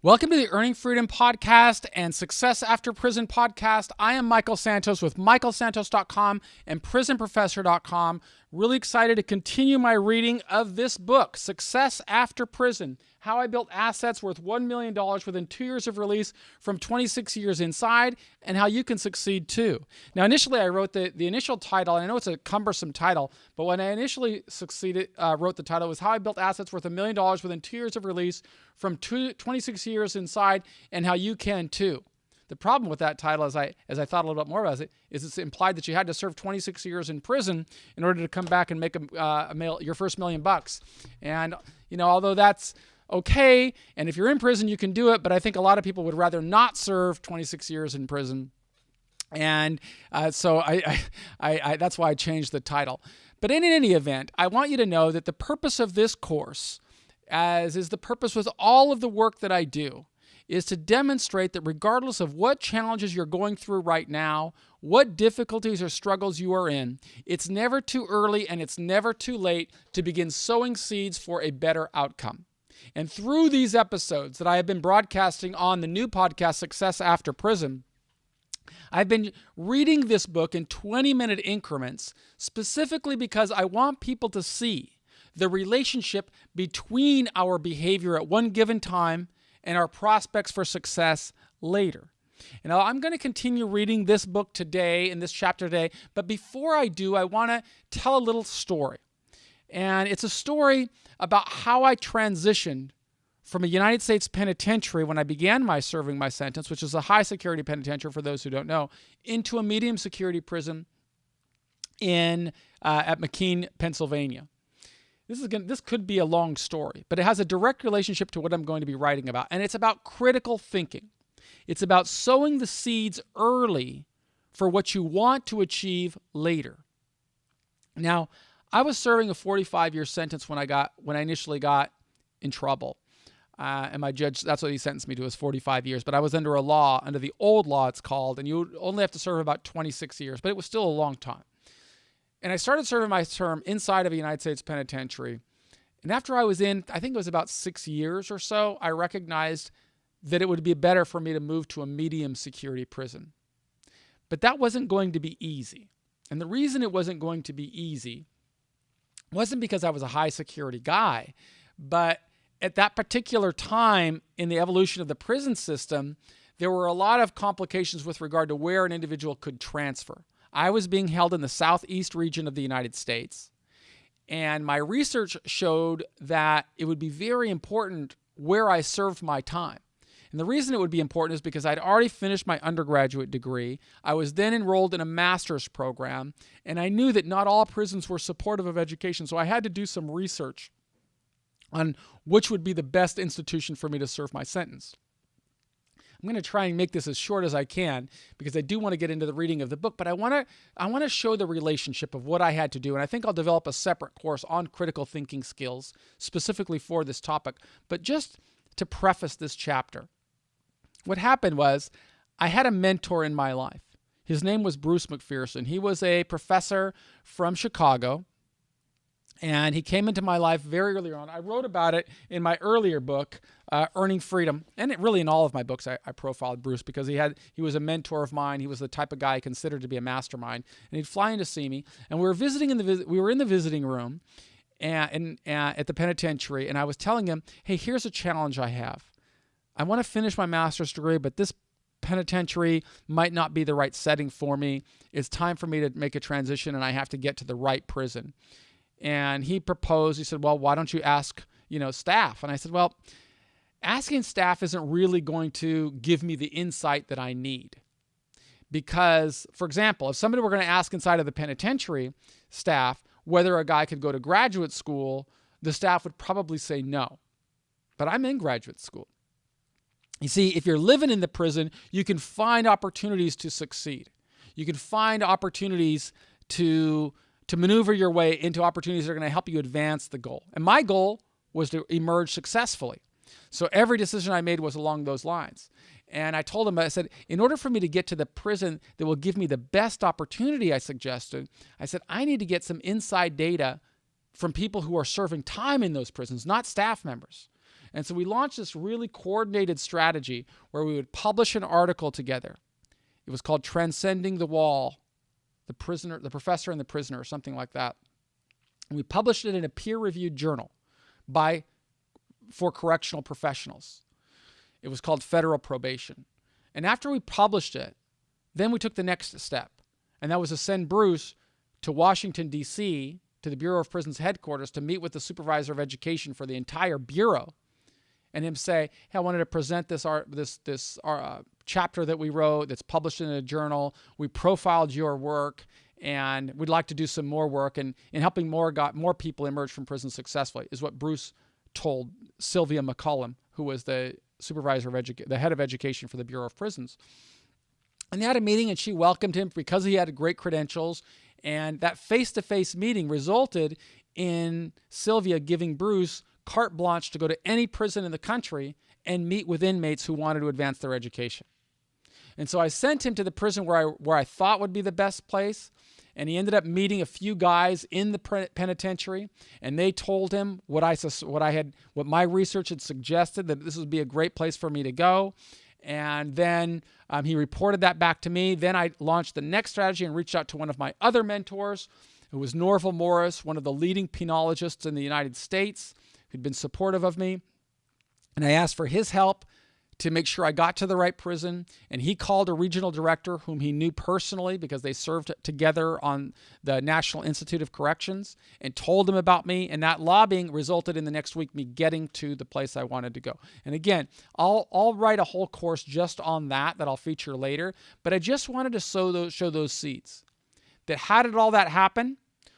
Welcome to the Earning Freedom Podcast and Success After Prison Podcast. I am Michael Santos with michaelsantos.com and prisonprofessor.com. Really excited to continue my reading of this book, Success After Prison, How I Built Assets Worth $1 Million Within 2 Years of Release from 26 Years Inside, and How You Can Succeed Too. Now, initially, I wrote the initial title, and I know it's a cumbersome title, but when I initially wrote the title, it was How I Built Assets Worth $1 Million Within 2 Years of Release from 26 Years Inside, and How You Can Too. The problem with that title, as I thought a little bit more about it, is it's implied that you had to serve 26 years in prison in order to come back and make your first $1 million. And, although that's okay, and if you're in prison, you can do it, but I think a lot of people would rather not serve 26 years in prison. And so that's why I changed the title. But in any event, I want you to know that the purpose of this course, as is the purpose with all of the work that I do, is to demonstrate that regardless of what challenges you're going through right now, what difficulties or struggles you are in, it's never too early and it's never too late to begin sowing seeds for a better outcome. And through these episodes that I have been broadcasting on the new podcast, Success After Prison, I've been reading this book in 20-minute increments, specifically because I want people to see the relationship between our behavior at one given time and our prospects for success later. And now I'm going to continue reading this book today, in this chapter today, but before I do, I want to tell a little story. And it's a story about how I transitioned from a United States penitentiary when I began serving my sentence, which is a high security penitentiary for those who don't know, into a medium security prison at McKean, Pennsylvania. This could be a long story, but it has a direct relationship to what I'm going to be writing about. And it's about critical thinking. It's about sowing the seeds early for what you want to achieve later. Now, I was serving a 45-year sentence when I initially got in trouble. And my judge, that's what he sentenced me to, was 45 years. But I was under the old law it's called, and you only have to serve about 26 years, but it was still a long time. And I started serving my term inside of a United States penitentiary. And after I was in, I think it was about 6 years or so, I recognized that it would be better for me to move to a medium security prison. But that wasn't going to be easy. And the reason it wasn't going to be easy wasn't because I was a high security guy, but at that particular time in the evolution of the prison system, there were a lot of complications with regard to where an individual could transfer. I was being held in the southeast region of the United States, and my research showed that it would be very important where I served my time. And the reason it would be important is because I'd already finished my undergraduate degree. I was then enrolled in a master's program, and I knew that not all prisons were supportive of education, so I had to do some research on which would be the best institution for me to serve my sentence. I'm going to try and make this as short as I can because I do want to get into the reading of the book, but I want to show the relationship of what I had to do, and I think I'll develop a separate course on critical thinking skills specifically for this topic. But just to preface this chapter, what happened was I had a mentor in my life. His name was Bruce McPherson. He was a professor from Chicago, and he came into my life very early on. I wrote about it in my earlier book, Earning Freedom, and really in all of my books I profiled Bruce because he was a mentor of mine. He was the type of guy I considered to be a mastermind, and he'd fly in to see me. And we were in the visiting room, and at the penitentiary, and I was telling him, "Hey, here's a challenge I have. I want to finish my master's degree, but this penitentiary might not be the right setting for me. It's time for me to make a transition, and I have to get to the right prison." And he said, "Well, why don't you ask, staff?" And I said, "Well, asking staff isn't really going to give me the insight that I need. Because, for example, if somebody were going to ask inside of the penitentiary staff whether a guy could go to graduate school, the staff would probably say no. But I'm in graduate school. You see, if you're living in the prison, you can find opportunities to succeed. You can find opportunities to maneuver your way into opportunities that are going to help you advance the goal. And my goal was to emerge successfully. So every decision I made was along those lines. And I told him, I said, in order for me to get to the prison that will give me the best opportunity, I suggested, I said, I need to get some inside data from people who are serving time in those prisons, not staff members. And so we launched this really coordinated strategy where we would publish an article together. It was called Transcending the Wall, the Professor and the Prisoner, or something like that. And we published it in a peer-reviewed journal for correctional professionals. It was called Federal Probation. And after we published it, then we took the next step. And that was to send Bruce to Washington, D.C., to the Bureau of Prisons headquarters to meet with the supervisor of education for the entire Bureau, and him say, hey, I wanted to present this chapter that we wrote that's published in a journal. We profiled your work, and we'd like to do some more work and in helping more people emerge from prison successfully, is what Bruce told Sylvia McCollum, who was the supervisor of the head of education for the Bureau of Prisons. And they had a meeting, and she welcomed him because he had great credentials. And that face-to-face meeting resulted in Sylvia giving Bruce carte blanche to go to any prison in the country and meet with inmates who wanted to advance their education. And so I sent him to the prison where I thought would be the best place. And he ended up meeting a few guys in the penitentiary, and they told him what my research had suggested, that this would be a great place for me to go. And then he reported that back to me. Then I launched the next strategy and reached out to one of my other mentors, who was Norval Morris, one of the leading penologists in the United States, who'd been supportive of me. And I asked for his help to make sure I got to the right prison. And he called a regional director whom he knew personally because they served together on the National Institute of Corrections, and told him about me. And that lobbying resulted in the next week me getting to the place I wanted to go. And again, I'll write a whole course just on that I'll feature later. But I just wanted to show those seeds. That how did all that happen?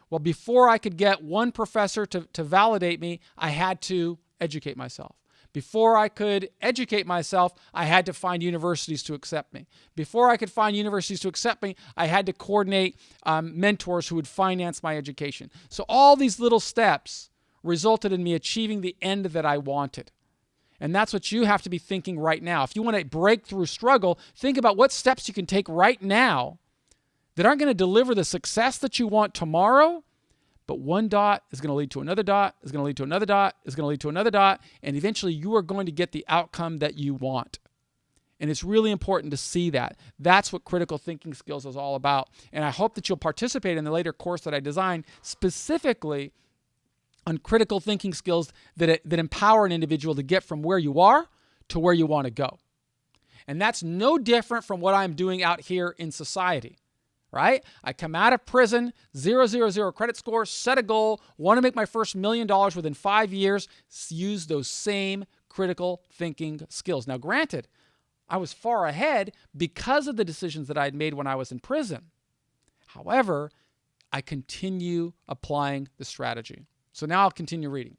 Well, before I could get one professor to validate me, I had to educate myself. Before I could educate myself, I had to find universities to accept me. Before I could find universities to accept me, I had to coordinate mentors who would finance my education. So all these little steps resulted in me achieving the end that I wanted. And that's what you have to be thinking right now. If you want to break through struggle, think about what steps you can take right now that aren't going to deliver the success that you want tomorrow. But one dot is going to lead to another dot, is going to lead to another dot, is going to lead to another dot, and eventually you are going to get the outcome that you want. And it's really important to see that. That's what critical thinking skills is all about. And I hope that you'll participate in the later course that I designed specifically on critical thinking skills that empower an individual to get from where you are to where you want to go. And that's no different from what I'm doing out here in society. Right? I come out of prison, 000 credit score, set a goal, want to make my first $1 million within 5 years, use those same critical thinking skills. Now, granted, I was far ahead because of the decisions that I had made when I was in prison. However, I continue applying the strategy. So now I'll continue reading.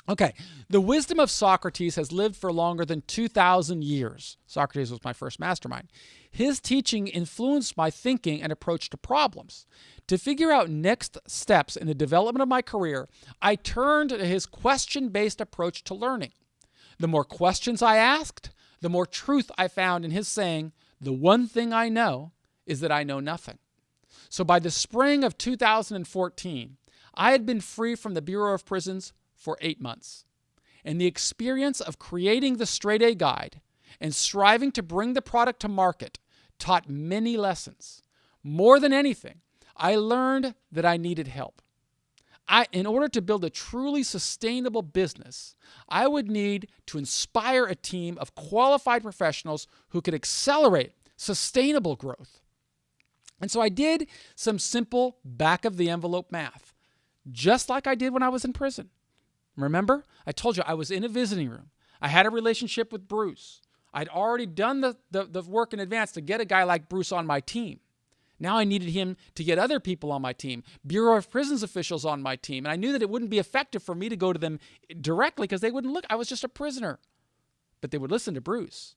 Okay, the wisdom of Socrates has lived for longer than 2,000 years. Socrates was my first mastermind. His teaching influenced my thinking and approach to problems. To figure out next steps in the development of my career, I turned to his question-based approach to learning. The more questions I asked, the more truth I found in his saying, the one thing I know is that I know nothing. So by the spring of 2014, I had been free from the Bureau of Prisons for 8 months. And the experience of creating the Straight A Guide and striving to bring the product to market taught many lessons. More than anything, I learned that I needed help. In order to build a truly sustainable business, I would need to inspire a team of qualified professionals who could accelerate sustainable growth. And so I did some simple back-of-the-envelope math, just like I did when I was in prison. Remember? I told you I was in a visiting room. I had a relationship with Bruce. I'd already done the work in advance to get a guy like Bruce on my team. Now I needed him to get other people on my team, Bureau of Prisons officials on my team. And I knew that it wouldn't be effective for me to go to them directly because they wouldn't look. I was just a prisoner. But they would listen to Bruce.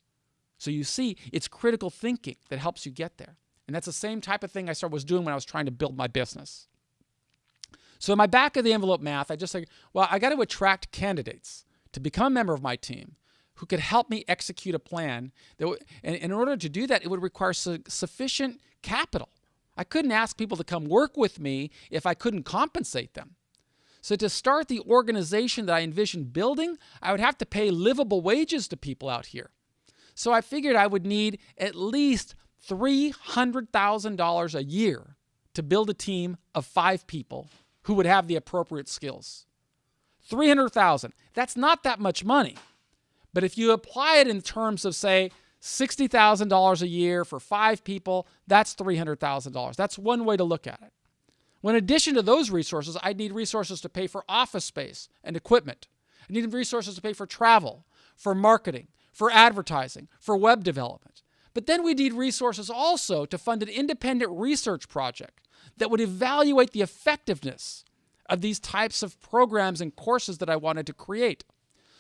So you see, it's critical thinking that helps you get there. And that's the same type of thing I was doing when I was trying to build my business. So in my back-of-the-envelope math, I just said, well, I got to attract candidates to become a member of my team who could help me execute a plan. And in order to do that, it would require sufficient capital. I couldn't ask people to come work with me if I couldn't compensate them. So to start the organization that I envisioned building, I would have to pay livable wages to people out here. So I figured I would need at least $300,000 a year to build a team of 5 people who would have the appropriate skills. $300,000. That's not that much money. But if you apply it in terms of, say, $60,000 a year for 5 people, that's $300,000. That's one way to look at it. Well, in addition to those resources, I need resources to pay for office space and equipment. I need resources to pay for travel, for marketing, for advertising, for web development. But then we need resources also to fund an independent research project that would evaluate the effectiveness of these types of programs and courses that I wanted to create.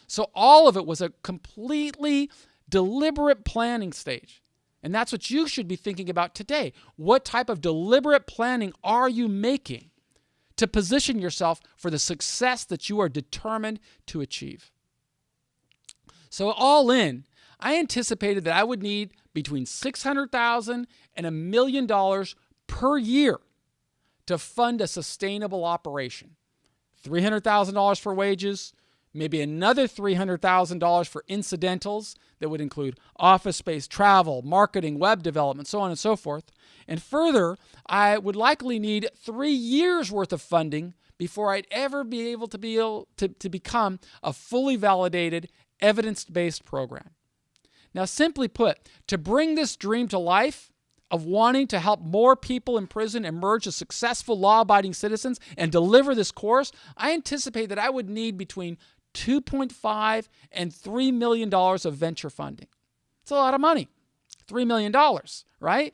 So all of it was a completely deliberate planning stage. And that's what you should be thinking about today. What type of deliberate planning are you making to position yourself for the success that you are determined to achieve? So all in, I anticipated that I would need between $600,000 and $1 million per year to fund a sustainable operation. $300,000 for wages, maybe another $300,000 for incidentals that would include office space, travel, marketing, web development, so on and so forth. And further, I would likely need 3 years worth of funding before I'd ever be able to become a fully validated, evidence-based program. Now, simply put, to bring this dream to life of wanting to help more people in prison emerge as successful law-abiding citizens and deliver this course, I anticipate that I would need between $2.5 and $3 million of venture funding. It's a lot of money, $3 million, right?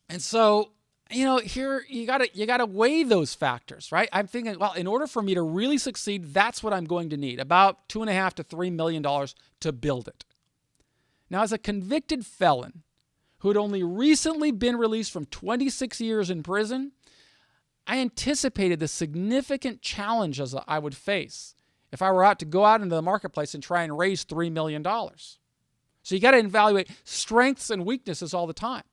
And so, here you gotta weigh those factors, right? I'm thinking, well, in order for me to really succeed, that's what I'm going to need, about $2.5 to $3 million to build it. Now, as a convicted felon who had only recently been released from 26 years in prison, I anticipated the significant challenges I would face if I were to go out into the marketplace and try and raise $3 million. So you got to evaluate strengths and weaknesses all the time.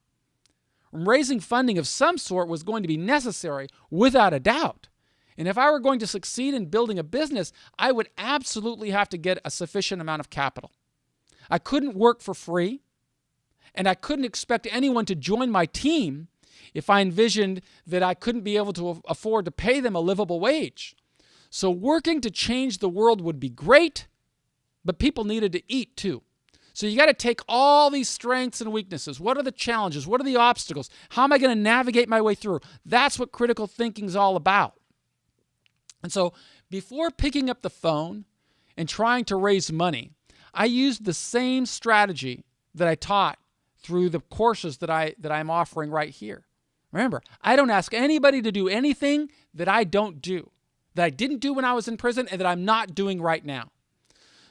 Raising funding of some sort was going to be necessary without a doubt. And if I were going to succeed in building a business, I would absolutely have to get a sufficient amount of capital. I couldn't work for free, and I couldn't expect anyone to join my team if I envisioned that I couldn't be able to afford to pay them a livable wage. So working to change the world would be great, but people needed to eat too. So you got to take all these strengths and weaknesses. What are the challenges? What are the obstacles? How am I going to navigate my way through? That's what critical thinking is all about. And so before picking up the phone and trying to raise money, I used the same strategy that I taught through the courses that I'm offering right here. Remember, I don't ask anybody to do anything that I don't do, that I didn't do when I was in prison and that I'm not doing right now.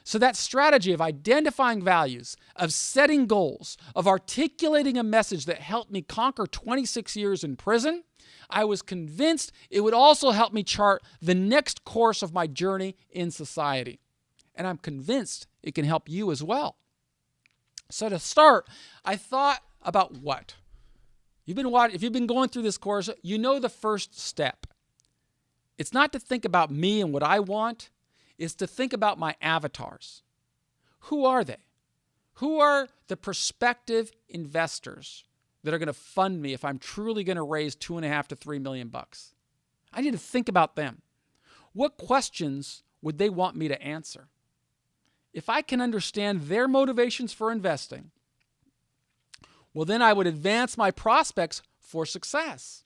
So that strategy of identifying values, of setting goals, of articulating a message that helped me conquer 26 years in prison, I was convinced it would also help me chart the next course of my journey in society. And I'm convinced it can help you as well. So to start, I thought about what? If you've been going through this course, you know the first step. It's not to think about me and what I want. It's to think about my avatars. Who are they? Who are the prospective investors that are going to fund me if I'm truly going to raise $2.5 to $3 million? I need to think about them. What questions would they want me to answer? If I can understand their motivations for investing, well, then I would advance my prospects for success.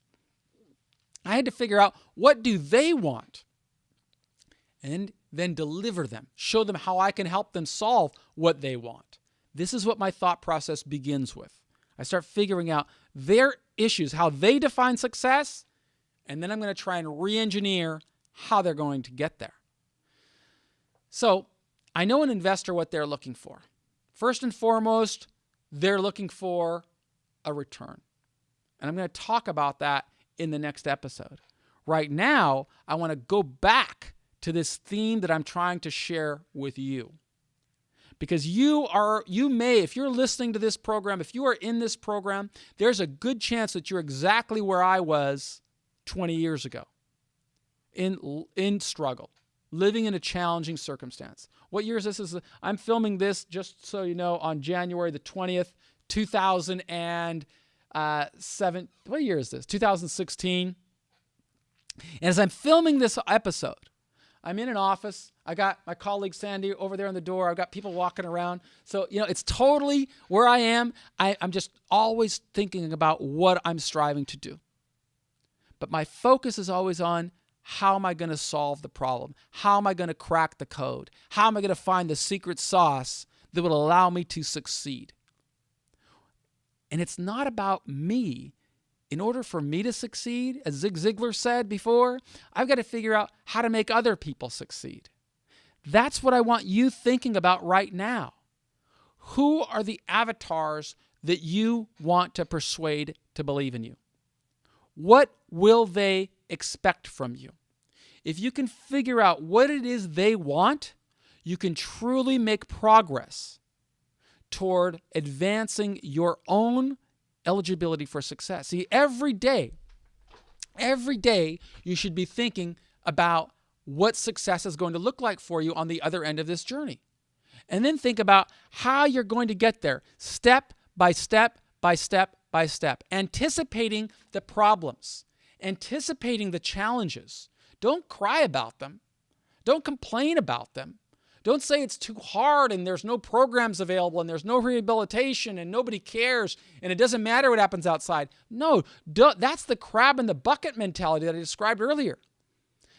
I had to figure out, what do they want? And then deliver them, show them how I can help them solve what they want. This is what my thought process begins with. I start figuring out their issues, how they define success, and then I'm going to try and re-engineer how they're going to get there. So I know an investor what they're looking for. First and foremost, they're looking for a return. And I'm going to talk about that in the next episode. Right now, I want to go back to this theme that I'm trying to share with you. Because you may, if you're listening to this program, if you are in this program, there's a good chance that you're exactly where I was 20 years ago. in struggle, living in a challenging circumstance. What year is this? I'm filming this, just so you know, on January the 20th, 2007. What year is this? 2016. And as I'm filming this episode, I'm in an office. I got my colleague Sandy over there on the door. I've got people walking around. So, it's totally where I am. I'm just always thinking about what I'm striving to do. But my focus is always on, how am I going to solve the problem? How am I going to crack the code? How am I going to find the secret sauce that will allow me to succeed? And it's not about me. In order for me to succeed, as Zig Ziglar said before, I've got to figure out how to make other people succeed. That's what I want you thinking about right now. Who are the avatars that you want to persuade to believe in you? What will they expect from you? If you can figure out what it is they want, you can truly make progress toward advancing your own eligibility for success. See, every day you should be thinking about what success is going to look like for you on the other end of this journey. And then think about how you're going to get there, step by step by step by step, anticipating the problems, anticipating the challenges. Don't cry about them. Don't complain about them. Don't say it's too hard and there's no programs available and there's no rehabilitation and nobody cares and it doesn't matter what happens outside. No, that's the crab in the bucket mentality that I described earlier.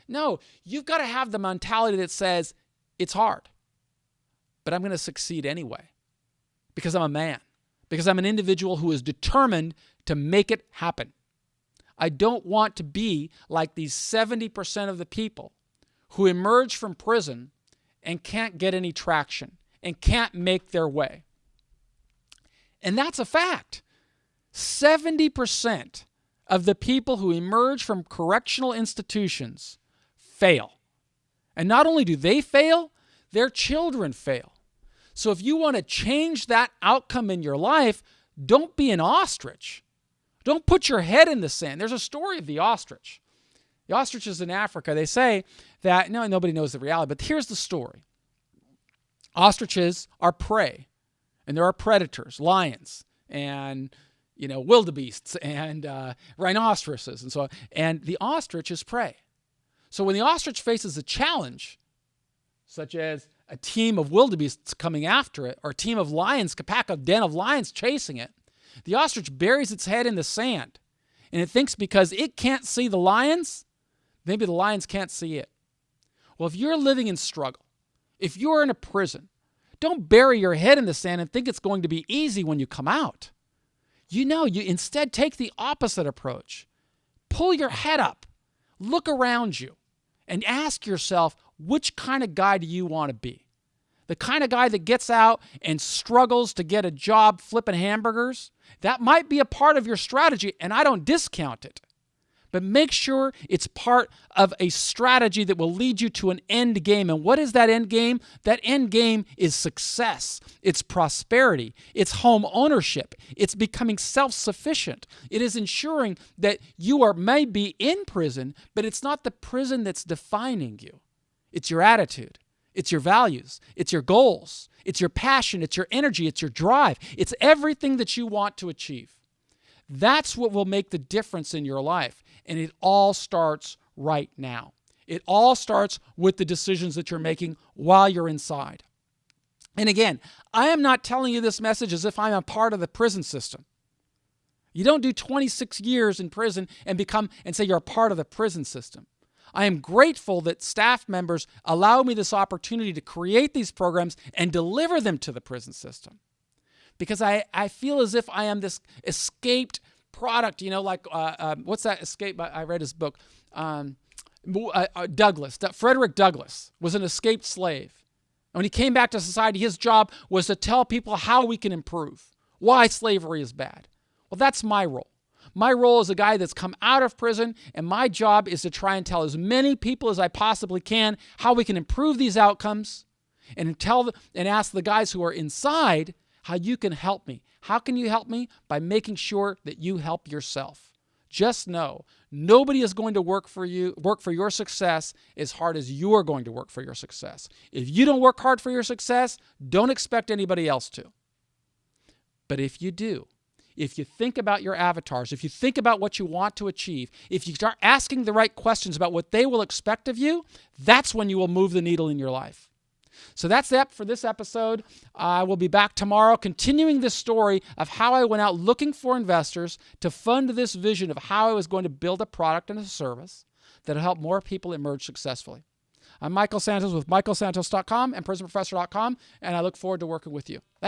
No, you've got to have the mentality that says it's hard, but I'm going to succeed anyway because I'm a man, because I'm an individual who is determined to make it happen. I don't want to be like these 70% of the people who emerge from prison and can't get any traction and can't make their way. And that's a fact. 70% of the people who emerge from correctional institutions fail. And not only do they fail, their children fail. So if you want to change that outcome in your life, don't be an ostrich. Don't put your head in the sand. There's a story of the ostrich. The ostriches in Africa, they say that, nobody knows the reality, but here's the story. Ostriches are prey, and there are predators, lions, and, wildebeests, and rhinoceroses, and so on. And the ostrich is prey. So when the ostrich faces a challenge, such as a team of wildebeests coming after it, or a team of lions, a den of lions chasing it, the ostrich buries its head in the sand, and it thinks because it can't see the lions, maybe the lions can't see it. Well, if you're living in struggle, if you're in a prison, don't bury your head in the sand and think it's going to be easy when you come out. You instead take the opposite approach. Pull your head up, look around you, and ask yourself, which kind of guy do you want to be? The kind of guy that gets out and struggles to get a job flipping hamburgers? That might be a part of your strategy, and I don't discount it. But make sure it's part of a strategy that will lead you to an end game. And what is that end game? That end game is success. It's prosperity. It's home ownership. It's becoming self-sufficient. It is ensuring that you may be in prison, but it's not the prison that's defining you. It's your attitude. It's your values. It's your goals. It's your passion. It's your energy. It's your drive. It's everything that you want to achieve. That's what will make the difference in your life. And it all starts right now. It all starts with the decisions that you're making while you're inside. And again, I am not telling you this message as if I'm a part of the prison system. You don't do 26 years in prison and say you're a part of the prison system. I am grateful that staff members allow me this opportunity to create these programs and deliver them to the prison system. Because I feel as if I am this escaped product, what's that escape? I read his book. Douglass. Frederick Douglass was an escaped slave. And when he came back to society, his job was to tell people how we can improve, why slavery is bad. Well, that's my role. My role is a guy that's come out of prison, and my job is to try and tell as many people as I possibly can how we can improve these outcomes, and ask the guys who are inside how you can help me. How can you help me? By making sure that you help yourself. just know nobody is going to work for your success as hard as you are going to work for your success. If you don't work hard for your success, don't expect anybody else to. But if you do, if you think about your avatars, if you think about what you want to achieve, if you start asking the right questions about what they will expect of you, that's when you will move the needle in your life. So that's it for this episode. I will be back tomorrow continuing this story of how I went out looking for investors to fund this vision of how I was going to build a product and a service that will help more people emerge successfully. I'm Michael Santos with michaelsantos.com and prisonprofessor.com, and I look forward to working with you. Thanks.